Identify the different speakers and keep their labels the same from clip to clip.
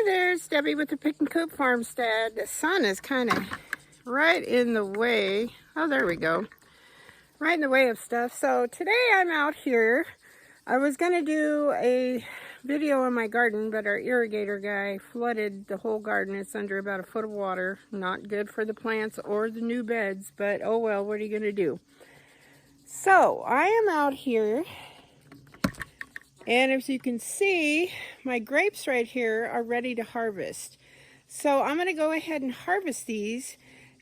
Speaker 1: there, it's Debbie with the Pickin Coop Farmstead. The sun is kind of right in the way. Oh, there we go. Right in the way of stuff. So today I'm out here. I was going to do a video in my garden, but our irrigator guy flooded the whole garden. It's under about a foot of water. Not good for the plants or the new beds, but oh well, what are you going to do? So I am out here. And as you can see, my grapes right here are ready to harvest. So I'm going to go ahead and harvest these.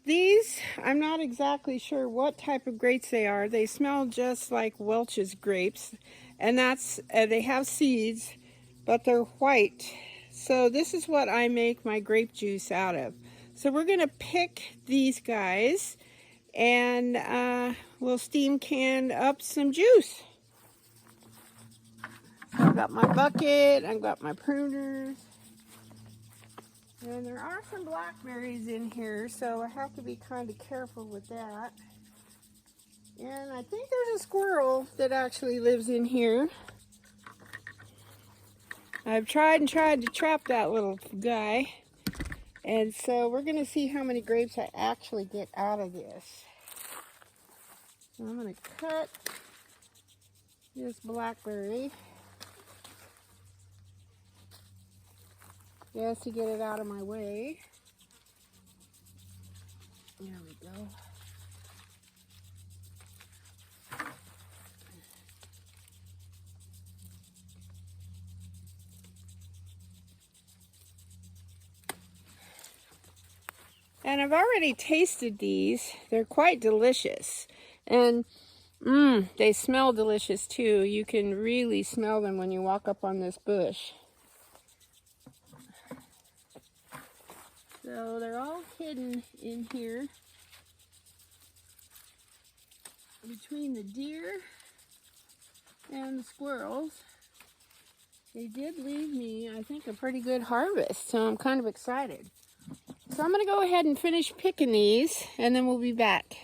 Speaker 1: These, I'm not exactly sure what type of grapes they are. They smell just like Welch's grapes. And that's, they have seeds, but they're white. So this is what I make my grape juice out of. So we're going to pick these guys and we'll steam can up some juice. I've got my bucket, I've got my pruners, and there are some blackberries in here, so I have to be kind of careful with that. And I think there's a squirrel that actually lives in here. I've tried and tried to trap that little guy, and so we're going to see how many grapes I actually get out of this. So I'm going to cut this blackberry. Just to get it out of my way. There we go. And I've already tasted these. They're quite delicious. And they smell delicious too. You can really smell them when you walk up on this bush. So they're all hidden in here between the deer and the squirrels. They did leave me, I think, a pretty good harvest, so I'm kind of excited. So I'm going to go ahead and finish picking these, and then we'll be back.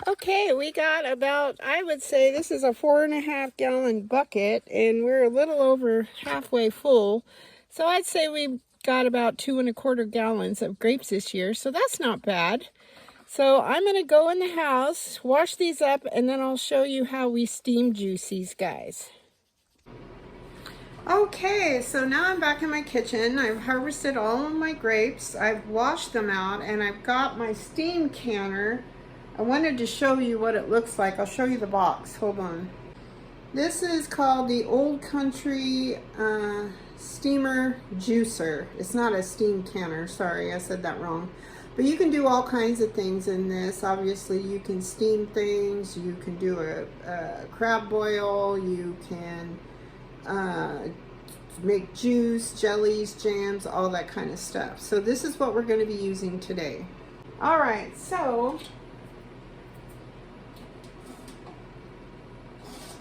Speaker 1: Okay, we got about, I would say this is a 4.5 gallon bucket, and we're a little over halfway full. So I'd say we got about 2.25 gallons of grapes this year, so that's not bad. So I'm going to go in the house, wash these up, and then I'll show you how we steam juice these guys. Okay, so now I'm back in my kitchen. I've harvested all of my grapes. I've washed them out, and I've got my steam canner. I wanted to show you what it looks like. I'll show you the box. Hold on. This is called the Old Country steamer juicer. It's not a steam canner, sorry, I said that wrong. But you can do all kinds of things in this. Obviously you can steam things, you can do a crab boil, you can make juice, jellies, jams, all that kind of stuff. So this is what we're going to be using today. Alright, so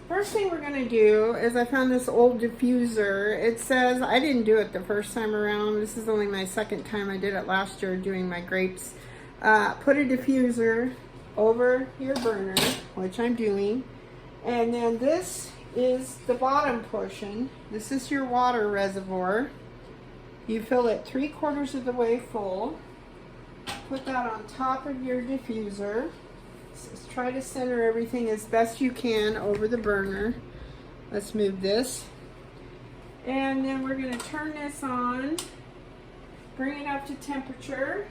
Speaker 1: first thing we're going to do is I found this old diffuser. It says, I didn't do it the first time around. This is only my second time. I did it last year doing my grapes. Put a diffuser over your burner, which I'm doing. And then this is the bottom portion. This is your water reservoir. You fill it 3/4 of the way full. Put that on top of your diffuser. Just try to center everything as best you can over the burner. Let's move this. And then we're going to turn this on, bring it up to temperature.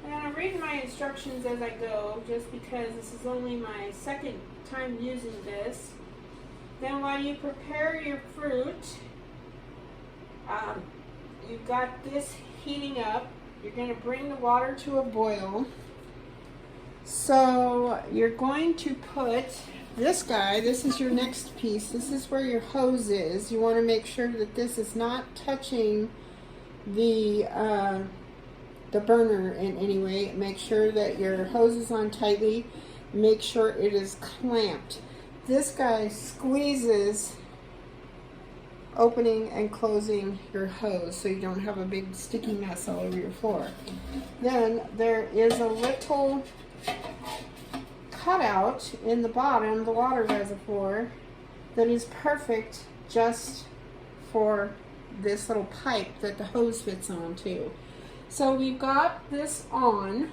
Speaker 1: And I'm reading my instructions as I go, just because this is only my second time using this. Then while you prepare your fruit, you've got this heating up. You're going to bring the water to a boil. So you're going to put this guy, this is your next piece, this is where your hose is. You want to make sure that this is not touching the burner in any way. Make sure that your hose is on tightly. Make sure it is clamped. This guy squeezes opening and closing your hose so you don't have a big sticky mess all over your floor. Then there is a little cutout in the bottom, the water reservoir, that is perfect just for this little pipe that the hose fits onto. So we've got this on.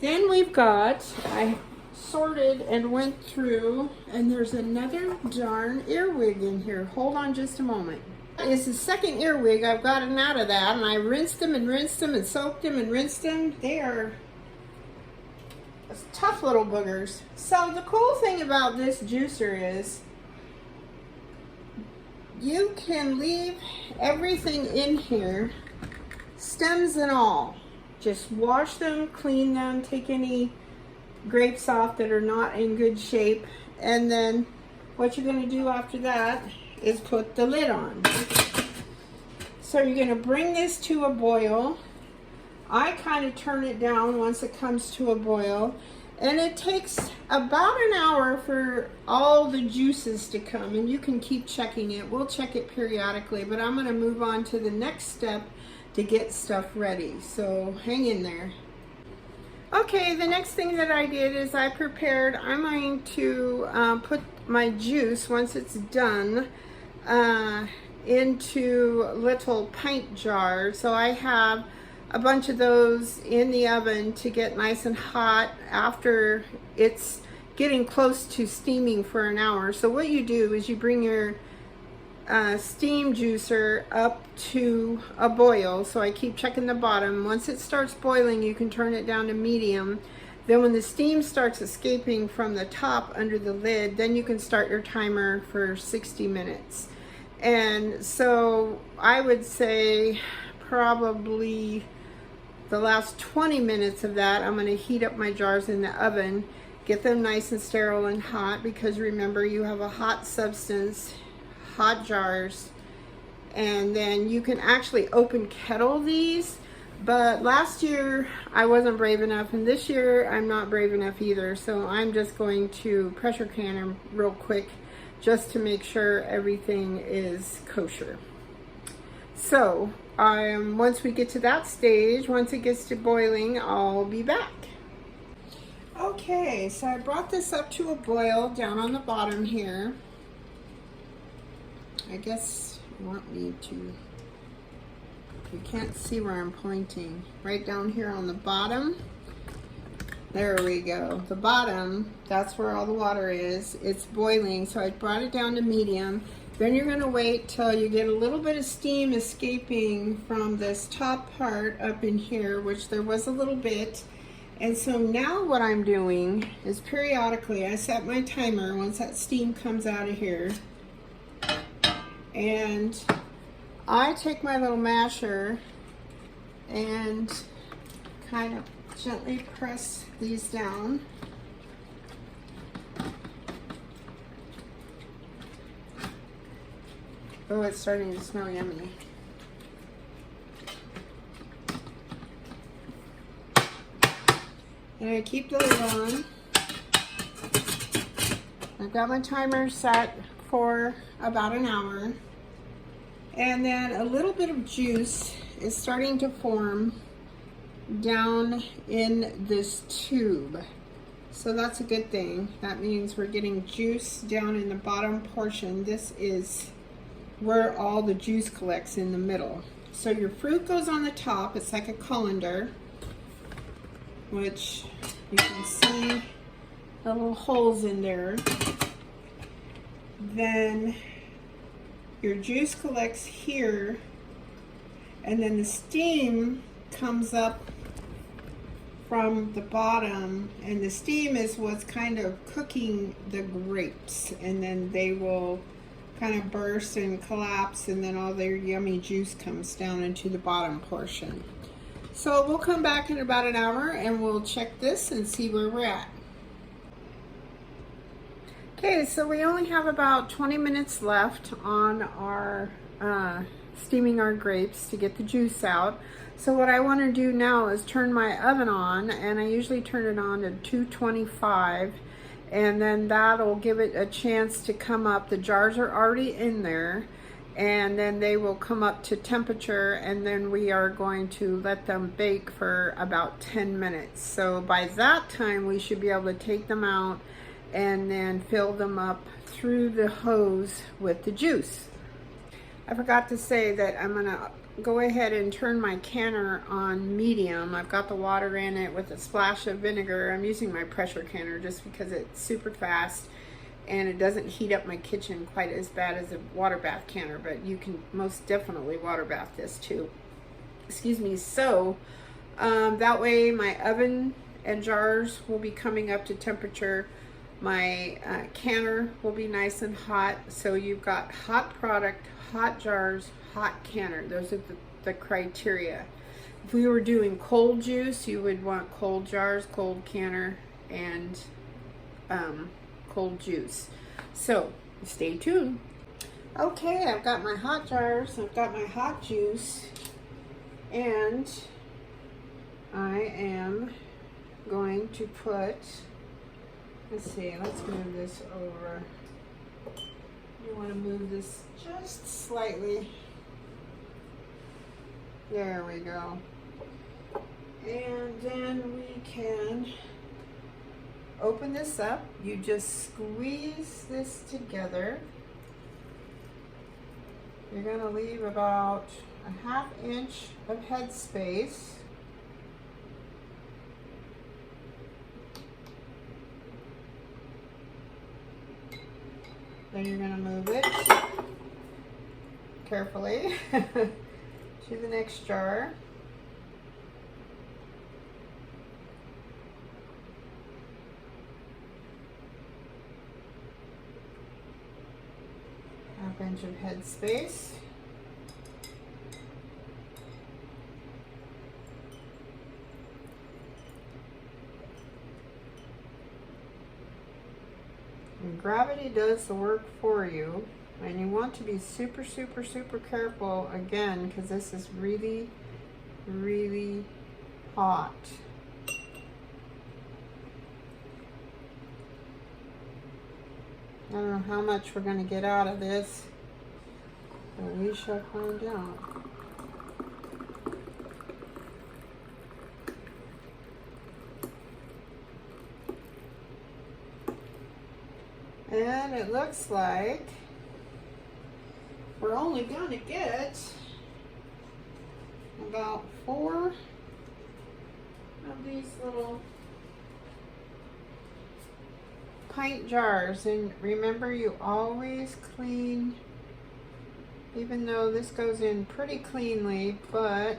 Speaker 1: Then we've got, I sorted and went through, and there's another darn earwig in here. Hold on just a moment. It's the second earwig. I've gotten out of that, and I rinsed them and rinsed them and soaked them and rinsed them. They are tough little boogers. So the cool thing about this juicer is you can leave everything in here, stems and all. Just wash them, clean them, take any grapes off that are not in good shape, and then what you're going to do after that is put the lid on. So you're going to bring this to a boil. I kind of turn it down once it comes to a boil, and it takes about an hour for all the juices to come, and you can keep checking it. We'll check it periodically, but I'm going to move on to the next step to get stuff ready, so hang in there. Okay, the next thing that I did is I'm going to put my juice, once it's done, into little pint jars. So I have a bunch of those in the oven to get nice and hot after it's getting close to steaming for an hour. So what you do is you bring your steam juicer up to a boil. So I keep checking the bottom. Once it starts boiling, you can turn it down to medium. Then when the steam starts escaping from the top under the lid, then you can start your timer for 60 minutes. And so I would say probably the last 20 minutes of that, I'm going to heat up my jars in the oven, get them nice and sterile and hot, because remember, you have a hot substance, hot jars, and then you can actually open kettle these. But last year I wasn't brave enough, and this year I'm not brave enough either, so I'm just going to pressure can them real quick just to make sure everything is kosher. So once we get to that stage, once it gets to boiling, I'll be back. Okay, so I brought this up to a boil down on the bottom here. I guess you want me to, you can't see where I'm pointing. Right down here on the bottom. There we go. The bottom, that's where all the water is. It's boiling, so I brought it down to medium. Then you're going to wait till you get a little bit of steam escaping from this top part up in here, which there was a little bit. And so now what I'm doing is periodically I set my timer once that steam comes out of here. And I take my little masher and kind of gently press these down. Oh, it's starting to smell yummy. And I keep the lid on. I've got my timer set for about an hour. And then a little bit of juice is starting to form down in this tube. So that's a good thing. That means we're getting juice down in the bottom portion. This is where all the juice collects, in the middle. So your fruit goes on the top. It's like a colander, which you can see the little holes in there. Then your juice collects here, and then the steam comes up from the bottom, and the steam is what's kind of cooking the grapes, and then they will kind of burst and collapse, and then all their yummy juice comes down into the bottom portion. So we'll come back in about an hour and we'll check this and see where we're at. Okay, so we only have about 20 minutes left on our steaming our grapes to get the juice out. So what I want to do now is turn my oven on, and I usually turn it on to 225, and then that'll give it a chance to come up. The jars are already in there, and then they will come up to temperature, and then we are going to let them bake for about 10 minutes. So by that time we should be able to take them out and then fill them up through the hose with the juice. I forgot to say that I'm gonna go ahead and turn my canner on medium. I've got the water in it with a splash of vinegar. I'm using my pressure canner just because it's super fast and it doesn't heat up my kitchen quite as bad as a water bath canner, but you can most definitely water bath this too. Excuse me. So that way my oven and jars will be coming up to temperature. My canner will be nice and hot. So you've got hot product, hot jars, hot canner. Those are the criteria. If we were doing cold juice, you would want cold jars, cold canner, and cold juice. So stay tuned. Okay, I've got my hot jars, I've got my hot juice, and I am going to put, let's see, let's move this over. You want to move this just slightly. There we go. And then we can open this up. You just squeeze this together. You're going to leave about a 1/2 inch of head space. Then you're going to move it carefully to the next jar. Half inch of head space. And gravity does the work for you, and you want to be super, super, super careful again because this is really, really hot. I don't know how much we're going to get out of this, but we shall find out. And it looks like we're only going to get about 4 of these little pint jars. And remember, you always clean, even though this goes in pretty cleanly, but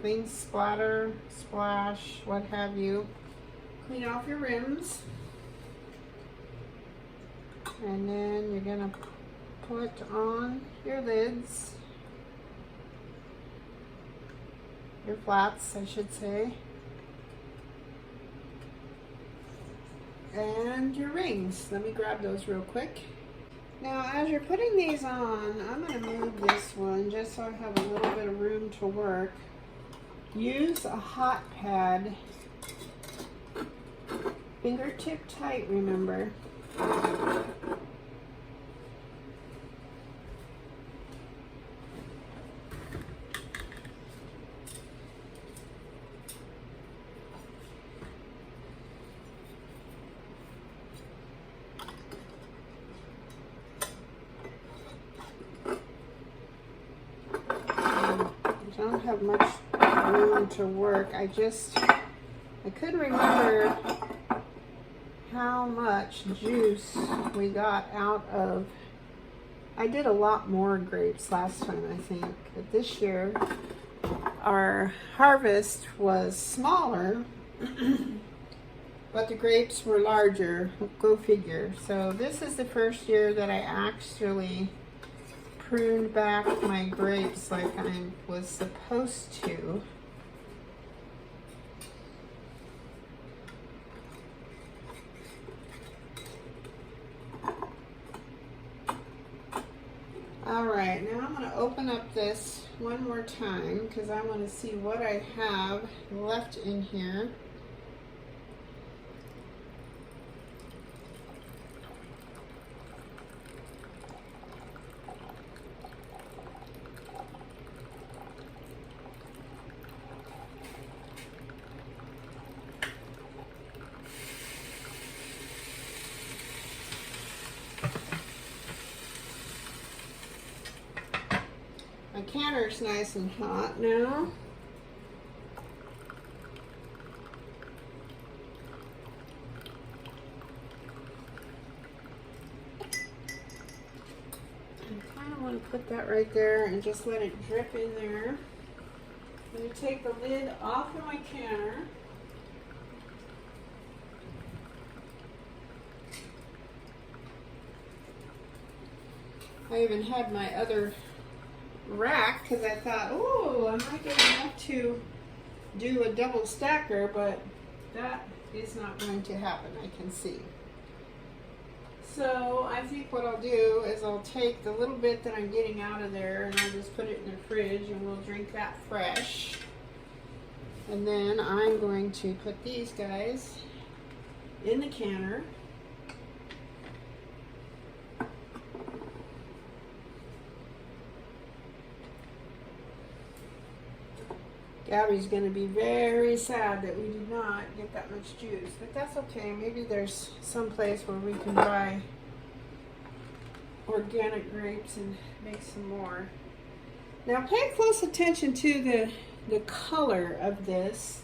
Speaker 1: things splatter, splash, what have you. Clean off your rims. And then you're going to put on your lids, your flats, I should say, and your rings. Let me grab those real quick. Now, as you're putting these on, I'm going to move this one just so I have a little bit of room to work. Use a hot pad, fingertip tight, remember. I don't have much room to work. I couldn't remember how much juice we got out of. I did a lot more grapes last time, I think, but this year our harvest was smaller but the grapes were larger. Go figure. So this is the first year that I actually pruned back my grapes like I was supposed to. Alright, now I'm going to open up this one more time because I want to see what I have left in here. canner's nice and hot now. I kind of want to put that right there and just let it drip in there. I'm going to take the lid off of my canner. I even had my other rack because I thought, oh, I might get enough to do a double stacker, but that is not going to happen, I can see. So I think what I'll do is I'll take the little bit that I'm getting out of there and I'll just put it in the fridge and we'll drink that fresh. And then I'm going to put these guys in the canner. Gabby's going to be very sad that we did not get that much juice, but that's okay. Maybe there's some place where we can buy organic grapes and make some more. Now pay close attention to the color of this,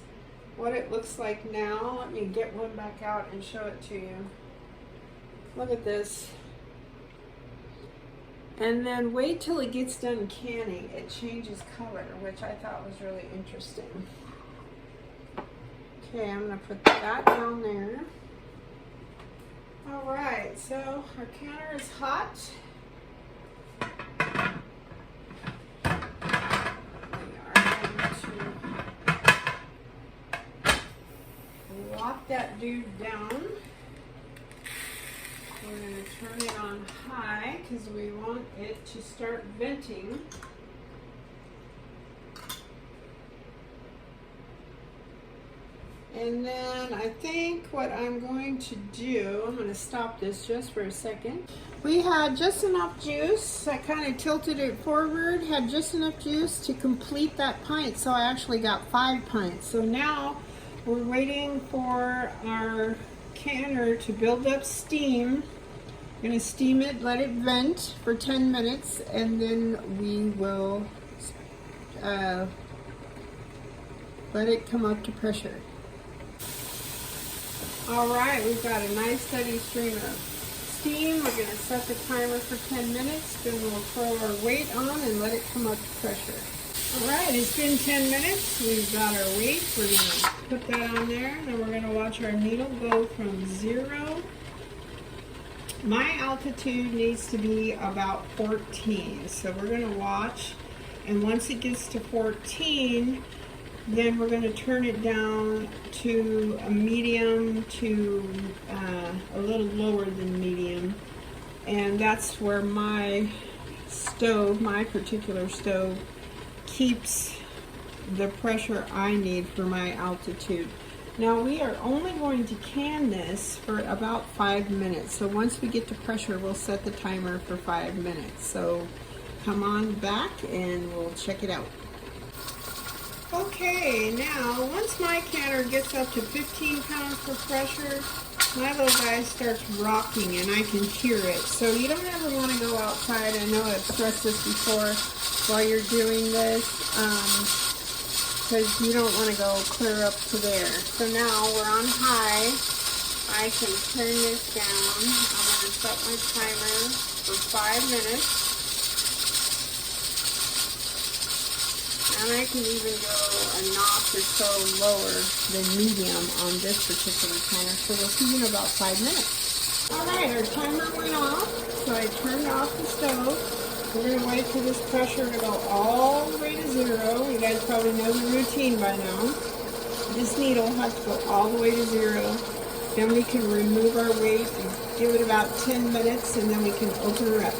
Speaker 1: what it looks like now. Let me get one back out and show it to you. Look at this. And then wait till it gets done canning. It changes color, which I thought was really interesting. Okay, I'm going to put that down there. Alright, so our canner is hot. We are going to lock that dude down. We're going to turn it on high because we want it to start venting. And then I think what I'm going to do, I'm going to stop this just for a second. We had just enough juice. I kind of tilted it forward, had just enough juice to complete that pint. So I actually got 5 pints. So now we're waiting for our canner to build up steam. I'm going to steam it, let it vent for 10 minutes, and then we will let it come up to pressure. Alright, we've got a nice steady stream of steam. We're going to set the timer for 10 minutes, then we'll throw our weight on and let it come up to pressure. Alright, it's been 10 minutes. We've got our weight. We're going to put that on there, and then we're going to watch our needle go from 0. My altitude needs to be about 14, so we're going to watch, and once it gets to 14, then we're going to turn it down to a medium to a little lower than medium, and that's where my stove, my particular stove, keeps the pressure I need for my altitude. Now we are only going to can this for about 5 minutes. So once we get to pressure, we'll set the timer for 5 minutes. So come on back and we'll check it out. Okay, now once my canner gets up to 15 pounds per pressure, my little guy starts rocking and I can hear it. So you don't ever want to go outside. I know I've stressed this before while you're doing this. Because you don't want to go clear up to there. So now we're on high. I can turn this down. I'm going to set my timer for 5 minutes. And I can even go a notch or so lower than medium on this particular timer. So we'll see in about 5 minutes. Alright, our timer went off. So I turned off the stove. We're going to wait for this pressure to go all the way to 0. You guys probably know the routine by now. This needle has to go all the way to 0. Then we can remove our weight and give it about 10 minutes and then we can open her up.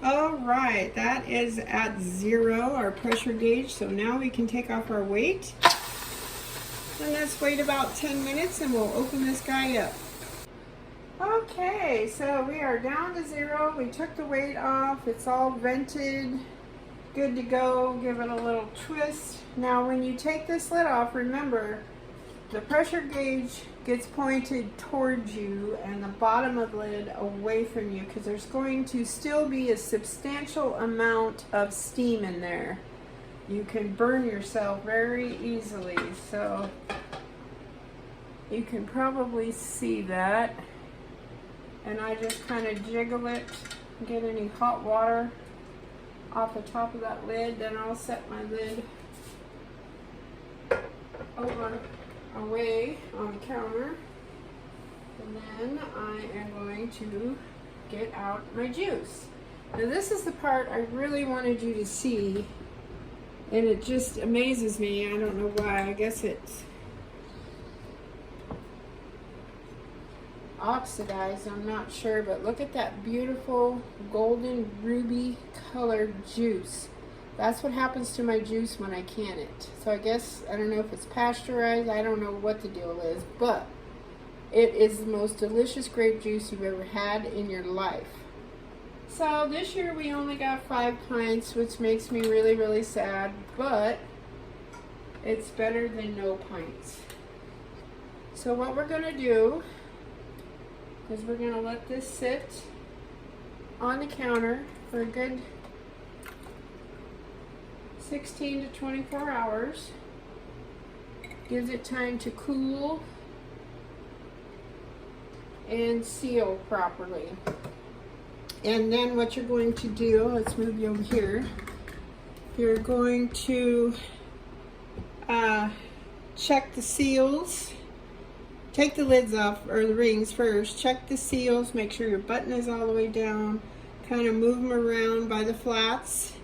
Speaker 1: Alright, that is at 0, our pressure gauge. So now we can take off our weight. And let's wait about 10 minutes and we'll open this guy up. Okay, so we are down to 0. We took the weight off. It's all vented. Good to go. Give it a little twist. Now when you take this lid off, remember, the pressure gauge gets pointed towards you and the bottom of the lid away from you, because there's going to still be a substantial amount of steam in there. You can burn yourself very easily, so you can probably see that. And I just kind of jiggle it, get any hot water off the top of that lid. Then I'll set my lid over away on the counter, and then I am going to get out my juice. Now this is the part I really wanted you to see, and it just amazes me. I don't know why. I guess it's oxidized, I'm not sure, but look at that beautiful golden ruby colored juice. That's what happens to my juice when I can it. So I guess, I don't know if it's pasteurized, I don't know what the deal is, but it is the most delicious grape juice you've ever had in your life. So this year we only got 5 pints, which makes me really, really sad, but it's better than no pints. So what we're gonna do is we're gonna let this sit on the counter for a good 16 to 24 hours. Gives it time to cool and seal properly. And then what you're going to do, let's move you over here. You're going to check the seals. Take the lids off, or the rings first. Check the seals, make sure your button is all the way down. Kind of move them around by the flats.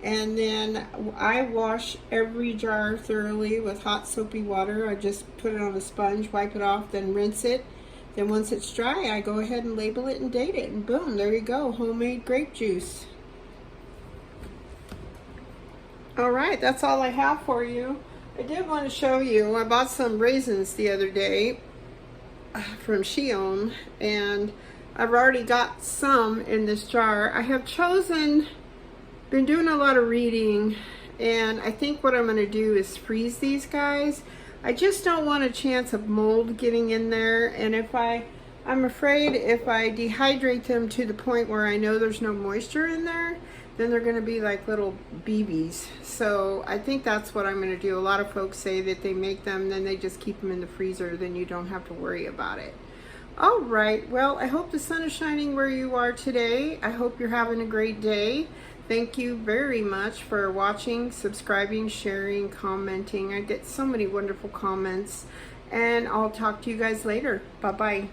Speaker 1: And then I wash every jar thoroughly with hot soapy water. I just put it on a sponge, wipe it off, then rinse it. Then once it's dry, I go ahead and label it and date it, and boom, there you go, homemade grape juice. All right, that's all I have for you. I did want to show you, I bought some raisins the other day from Sheon, and I've already got some in this jar. I have been doing a lot of reading, and I think what I'm going to do is freeze these guys. I just don't want a chance of mold getting in there, and I'm afraid if I dehydrate them to the point where I know there's no moisture in there, then they're going to be like little BBs. So I think that's what I'm going to do. A lot of folks say that they make them, then they just keep them in the freezer, then you don't have to worry about it. All right, well, I hope the sun is shining where you are today. I hope you're having a great day. Thank you very much for watching, subscribing, sharing, commenting. I get so many wonderful comments, and I'll talk to you guys later. Bye-bye.